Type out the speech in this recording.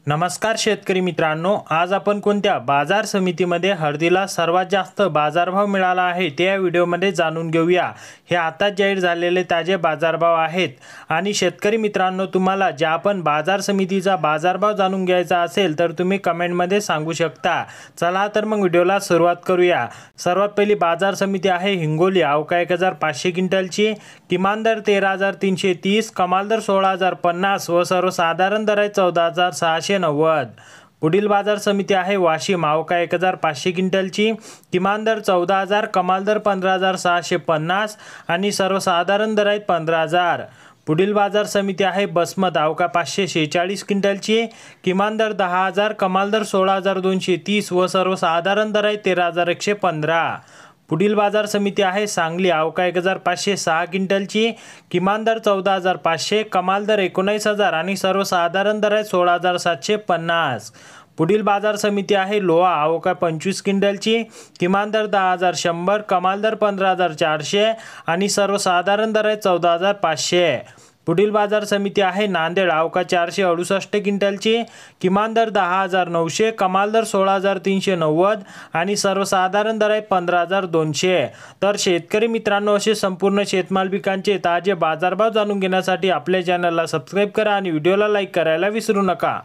नमस्कार शेतकरी मित्रांनो, आज आपण कोणत्या बाजार समितीमध्ये हळदीला सर्वात जास्त बाजारभाव मिळाला आहे ते या व्हिडिओमध्ये जाणून घेऊया। हे आता जाहीर झालेले ताजे बाजारभाव आहेत आणि शेतकरी मित्रांनो, तुम्हाला ज्या पण बाजार समितीचा बाजारभाव जाणून घ्यायचा असेल तर तुम्ही कमेंटमध्ये सांगू शकता। चला तर मग व्हिडिओला सुरुवात करूया। सर्वात पहिली बाजार समिती आहे हिंगोली। अवका 1500 क्विंटलची, किमान दर 13,330, कमाल दर 16,050 व सर्वसाधारण दर आहे 14,690। पुढील बाजार समिती आहे वाशिम। अवका 1500 क्विंटलची, किमान दर 14,000, कमाल दर 15,650 आणि सर्वसाधारण दर आहेत 15,000। पुढील बाजार समिती आहे बसमत। अवका 546 क्विंटलची, किमान दर 10,000, कमाल दर 16,230 व सर्वसाधारण दर आहे 13,115। पुढील बाजार समिती आहे सांगली। अवका 1506 क्विंटलची, किमान दर 14,500, कमाल दर 19,000 आणि सर्वसाधारण दर आहे 16,750। पुढील बाजार समिती आहे लोहा। अवका 25 क्विंटलची, किमान दर 10,100, कमाल दर 15,400 आणि सर्वसाधारण दर आहे 14,500। पुढील बाजार समिती आहे नांदेड। अवका 468 क्विंटलची, किमान दर 10,900, कमाल दर 16,390 आणि सर्वसाधारण दर आहे 15,200। तर शेतकरी मित्रांनो, असे संपूर्ण शेतमाल पिकांचे ताजे बाजारभाव जाणून घेण्यासाठी आपल्या चॅनलला सबस्क्राईब करा आणि व्हिडिओला लाईक करायला विसरू नका।